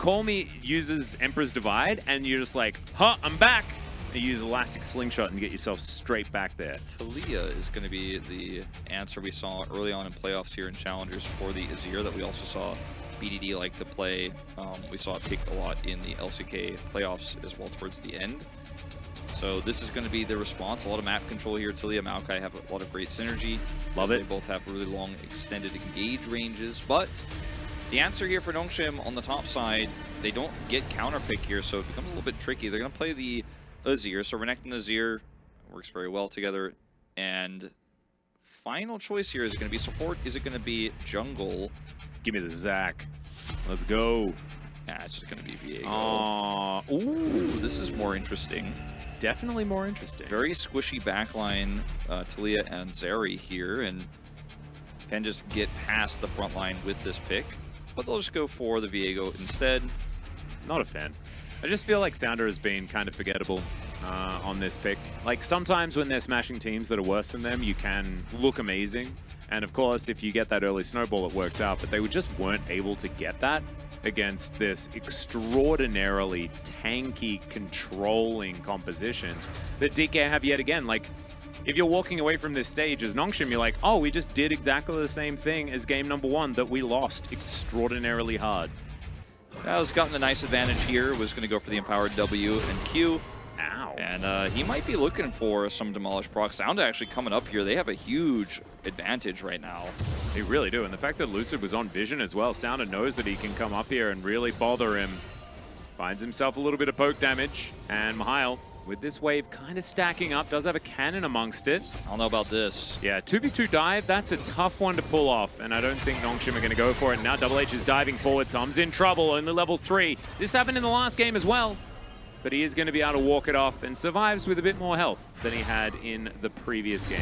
Call Me uses Emperor's Divide, and you're just like, huh, I'm back. You use Elastic Slingshot and get yourself straight back there. Talia is going to be the answer we saw early on in playoffs here in Challengers for the Azir that we also saw BDD like to play. We saw it picked a lot in the LCK playoffs as well towards the end. So this is going to be the response. A lot of map control here. Talia, Maokai have a lot of great synergy. Love it. They both have really long extended engage ranges. But the answer here for Nongshim on the top side, they don't get counter pick here, so it becomes a little bit tricky. They're going to play the Azir. So Renekton and Azir works very well together. And final choice here, is it going to be support? Is it going to be jungle? Give me the Zac. Let's go. Nah, it's just going to be Viego. Ooh, This is more interesting. Definitely more interesting. Very squishy backline, Talia and Zeri here, and can just get past the front line with this pick. But they'll just go for the Viego instead. Not a fan. I just feel like Sounder has been kind of forgettable on this pick. Like, sometimes when they're smashing teams that are worse than them, you can look amazing. And of course, if you get that early snowball, it works out. But they just weren't able to get that against this extraordinarily tanky, controlling composition that DK have yet again. Like, if you're walking away from this stage as Nongshim, you're like, oh, we just did exactly the same thing as game number 1 that we lost extraordinarily hard. Has gotten a nice advantage here. Was going to go for the empowered W and Q. Ow. And he might be looking for some Demolish proc. Sound actually coming up here. They have a huge advantage right now. They really do. And the fact that Lucid was on Vision as well, Sounder knows that he can come up here and really bother him. Finds himself a little bit of poke damage. And Mihail, with this wave kind of stacking up, does have a cannon amongst it. I don't know about this. Yeah, 2v2 dive, that's a tough one to pull off, and I don't think Nongshim are going to go for it. Now Double H is diving forward, Thumb's in trouble, only level 3. This happened in the last game as well, but he is going to be able to walk it off and survives with a bit more health than he had in the previous game.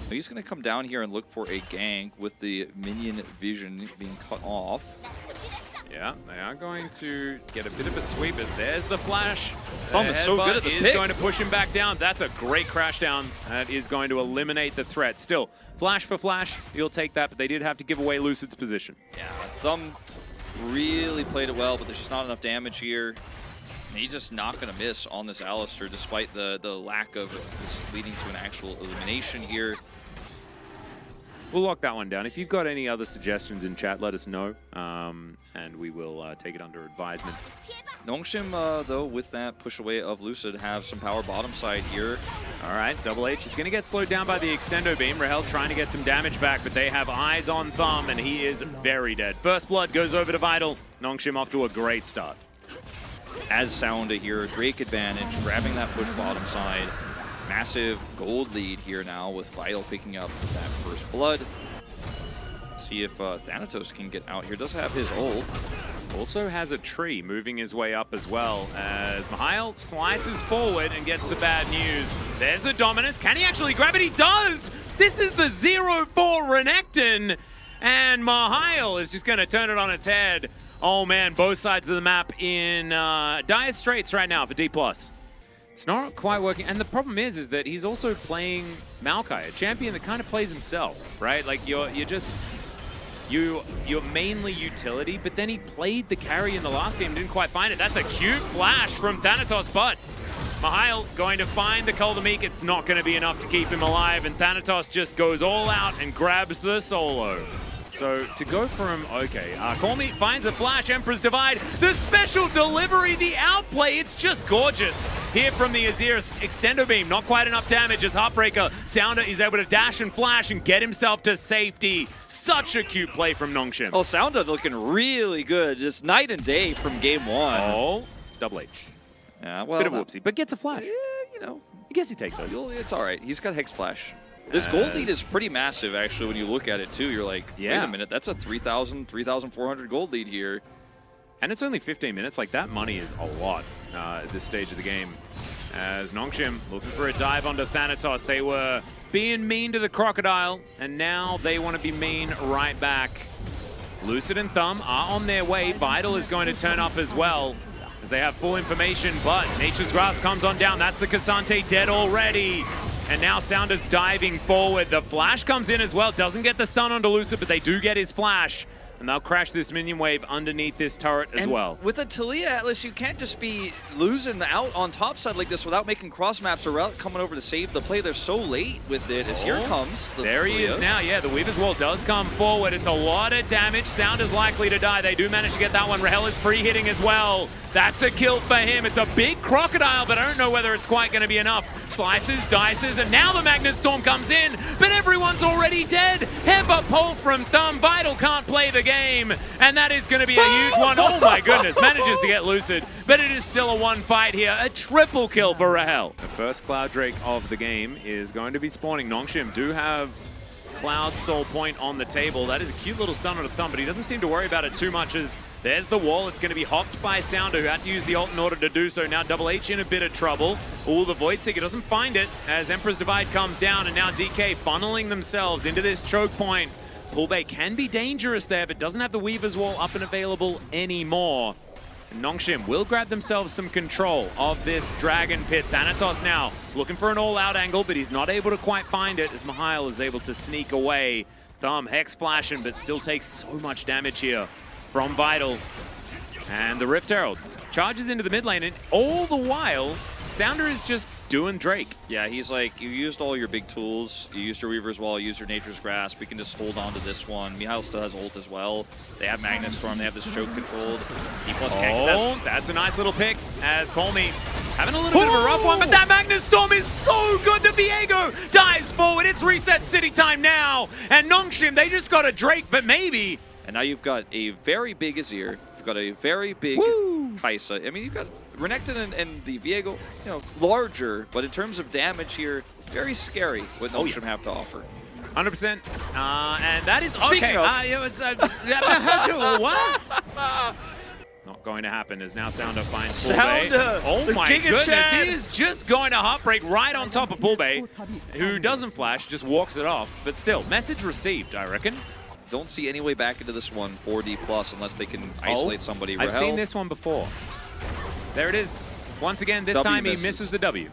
He's going to come down here and look for a gank with the minion vision being cut off. Yeah, they are going to get a bit of a sweep as there's the flash. Thumb is so good at this pick. Going to push him back down. That's a great crash down. That is going to eliminate the threat. Still, flash for flash, you'll take that, but they did have to give away Lucid's position. Yeah, Thumb really played it well, but there's just not enough damage here. And he's just not going to miss on this Alistar, despite the lack of this leading to an actual elimination here. We'll lock that one down. If you've got any other suggestions in chat, let us know, and we will take it under advisement. Nongshim, though, with that push away of Lucid, have some power bottom side here. All right, Double H is going to get slowed down by the Extendo Beam. Rahel trying to get some damage back, but they have eyes on Thumb, and he is very dead. First Blood goes over to Vital. Nongshim off to a great start. As Sounder here, Drake advantage, grabbing that push bottom side. Massive gold lead here now with Vital picking up that first blood. See if Thanatos can get out here. Does have his ult. Also has a tree moving his way up as well as Mihail slices forward and gets the bad news. There's the dominance. Can he actually grab it? He does! This is the 0-4 Renekton, and Mihail is just going to turn it on its head. Oh man, both sides of the map in dire straits right now for D+. It's not quite working, and the problem is that he's also playing Maokai, a champion that kind of plays himself, right? Like you're mainly utility, but then he played the carry in the last game, didn't quite find it. That's a cute flash from Thanatos, but Mihail going to find the Kuldameek. It's not going to be enough to keep him alive, and Thanatos just goes all out and grabs the solo. So to go from, okay, Call Me finds a flash, Emperor's Divide, the special delivery, the outplay, it's just gorgeous. Here from the Azir Extendo Beam, not quite enough damage as Heartbreaker. Sounder is able to dash and flash and get himself to safety. Such a cute play from Nongshim. Oh, Sounder looking really good, just night and day from game 1. Oh, Double H. Yeah, well, bit of a whoopsie, but gets a flash. Yeah, you know. I guess he takes those. It's all right, he's got Hex Flash. This gold lead is pretty massive, actually, when you look at it, too. You're like, wait a minute, that's a 3,000, 3,400 gold lead here. And it's only 15 minutes. Like, that money is a lot at this stage of the game. As Nongshim looking for a dive onto Thanatos. They were being mean to the Crocodile, and now they want to be mean right back. Lucid and Thumb are on their way. Vital is going to turn up as well, as they have full information, but Nature's Grasp comes on down. That's the Cassante dead already. And now Sounder's diving forward. The flash comes in as well. Doesn't get the stun onto Lucid, but they do get his flash. and they'll crash this minion wave underneath this turret as well. With a Talia Atlas, you can't just be losing out on top side like this without making cross maps or coming over to save the play. They're so late with it as here comes the There Talia. he is now. Yeah, the Weaver's Wall does come forward. It's a lot of damage. Sound is likely to die. They do manage to get that one. Rahel is free hitting as well. That's a kill for him. It's a big crocodile, but I don't know whether it's quite going to be enough. Slices, dices, and now the Magnet Storm comes in, but everyone's already dead. Headbutt pull from Thumb. Vital can't play the game, and that is going to be a huge one. Oh my goodness, manages to get Lucid, but it is still a one fight here. A triple kill for Rahel. The first Cloud Drake of the game is going to be spawning. Nongshim do have Cloud Soul Point on the table. That is a cute little stun on a Thumb, but he doesn't seem to worry about it too much as there's the wall. It's going to be hopped by Sounder, who had to use the ult in order to do so. Now Double H in a bit of trouble. Ooh, the Void Seeker doesn't find it as Emperor's Divide comes down, and now DK funneling themselves into this choke point. Poolbay can be dangerous there, but doesn't have the Weaver's Wall up and available anymore. And Nongshim will grab themselves some control of this Dragon Pit. Thanatos now looking for an all-out angle, but he's not able to quite find it as Mihail is able to sneak away. Thumb Hex splashing, but still takes so much damage here from Vital. And the Rift Herald charges into the mid lane, and all the while, Sounder is just doing Drake. Yeah, he's like, you used all your big tools. You used your Weaver's Wall, you used your Nature's Grasp. We can just hold on to this one. Mihail still has ult as well. They have Magnet Storm. They have this choke controlled. D+ can't get that. That's a nice little pick as Colmy having a little bit of a rough one, but that Magnet Storm is so good that Viego dives forward. It's reset city time now, and Nongshim, they just got a Drake, but maybe. And now you've got a very big Azir. You've got a very big Kai'Sa. I mean, you've got Renekton and the Viego, larger, but in terms of damage here, very scary what Nongshim have to offer. 100%. And that is Speaking okay. of- What? Not going to happen as now Sounder finds Sounder, Poolbay. Oh the my King of goodness, Chad. he is just going to Heartbreak right on top of Poolbay, who doesn't flash, just walks it off. But still, message received, I reckon. Don't see any way back into this one for D+ unless they can isolate somebody. I've seen this one before. There it is. Once again, this time he misses the W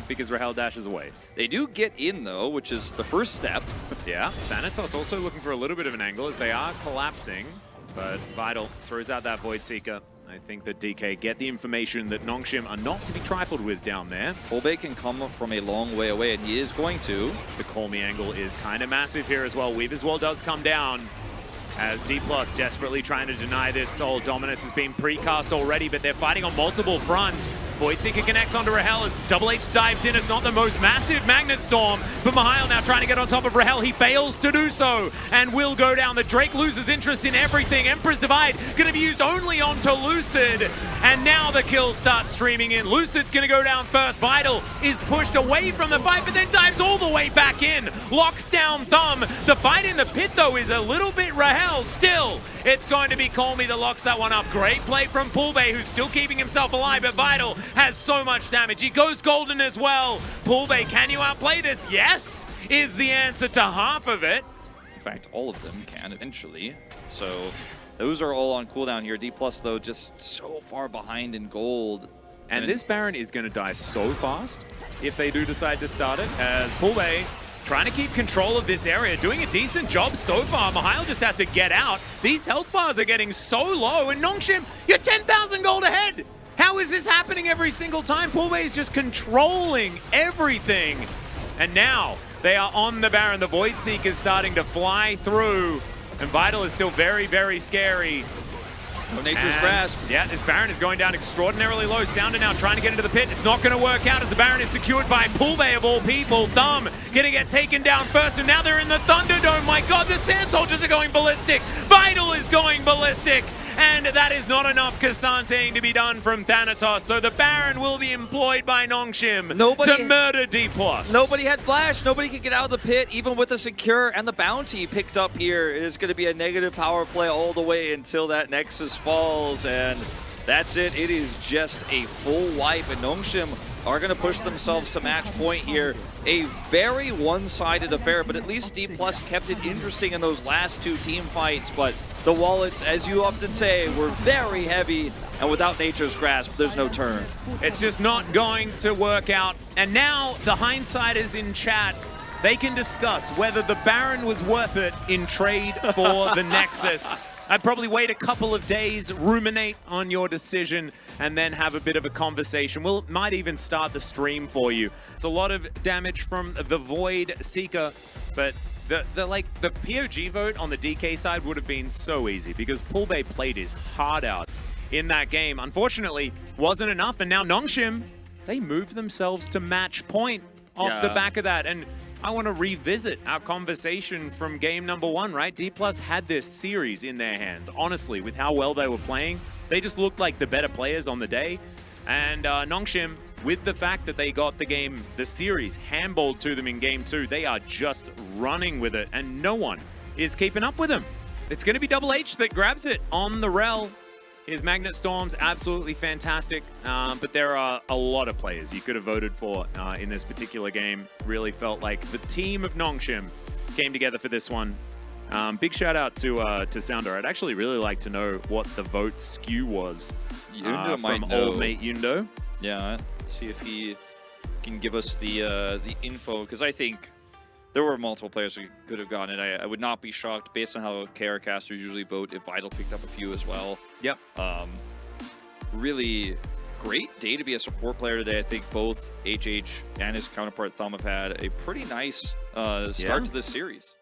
because Rahel dashes away. They do get in, though, which is the first step. Yeah, Thanatos also looking for a little bit of an angle as they are collapsing, but Vital throws out that Void Seeker. I think that DK get the information that Nongshim are not to be trifled with down there. Poolbay can come from a long way away, and he is going to. The Call Me angle is kind of massive here as well. Weaver's Wall does come down as D+ desperately trying to deny this soul. Dominus has been precast already, but they're fighting on multiple fronts. Void Seeker connects onto Rahel as Double H dives in. It's not the most massive Magnet Storm, but Mihail now trying to get on top of Rahel. He fails to do so and will go down. The Drake loses interest in everything. Emperor's Divide going to be used only onto Lucid, and now the kills start streaming in. Lucid's going to go down first. Vital is pushed away from the fight, but then dives all the way back in. Locks down Thumb. The fight in the pit, though, is a little bit Rahel. Still, it's going to be Call Me that locks that one up. Great play from Poolbay, who's still keeping himself alive, but Vital has so much damage. He goes golden as well. Poolbay, can you outplay this? Yes, is the answer to half of it. In fact, all of them can eventually. So those are all on cooldown here. D+, though, just so far behind in gold. And this Baron is going to die so fast if they do decide to start it, as Poolbay trying to keep control of this area, doing a decent job so far. Mihail just has to get out. These health bars are getting so low, and Nongshim, you're 10,000 gold ahead. How is this happening every single time? Poolbay is just controlling everything. And now they are on the Baron. The Void Seeker is starting to fly through, and Vital is still very, very scary. No Nature's Grasp. Yeah, this Baron is going down extraordinarily low. Sounder now trying to get into the pit. It's not going to work out as the Baron is secured by Poolbay of all people. Thumb going to get taken down first, and now they're in the Thunderdome. My God, the Sand Soldiers are going ballistic. Vital is going ballistic. And that is not enough Kassanteing to be done from Thanatos. So the Baron will be employed by Nongshim to murder D+. Nobody had flash. Nobody could get out of the pit, even with the secure and the bounty picked up here. It is going to be a negative power play all the way until that Nexus falls. And that's it. It is just a full wipe. And Nongshim are going to push themselves to match point here. A very one-sided affair, but at least D+ kept it interesting in those last two team fights. But the wallets, as you often say, were very heavy, and without Nature's Grasp, there's no turn. It's just not going to work out. And now the hindsight is in chat they can discuss whether the Baron was worth it in trade for the Nexus. I'd probably wait a couple of days, ruminate on your decision, and then have a bit of a conversation. Might even start the stream for you. It's a lot of damage from the Void Seeker, but the POG vote on the DK side would have been so easy because Poolbay played his heart out in that game. Unfortunately, wasn't enough, and now Nongshim, they moved themselves to match point off the back of that. And I want to revisit our conversation from game number 1, right? D+ had this series in their hands. Honestly, with how well they were playing, they just looked like the better players on the day. And Nongshim, with the fact that they got the series handballed to them in game 2, they are just running with it, and no one is keeping up with them. It's going to be Double H that grabs it on the rel. His Magnet Storm's absolutely fantastic, but there are a lot of players you could have voted for in this particular game. Really felt like the team of Nongshim came together for this one. Big shout out to Sounder. I'd actually really like to know what the vote skew was from old mate Yundo. Yeah, see if he can give us the info, because I think there were multiple players who could have gotten it. I would not be shocked based on how KR casters usually vote if Vital picked up a few as well. Yep. Really great day to be a support player today. I think both HH and his counterpart Thumb have had a pretty nice start to this series.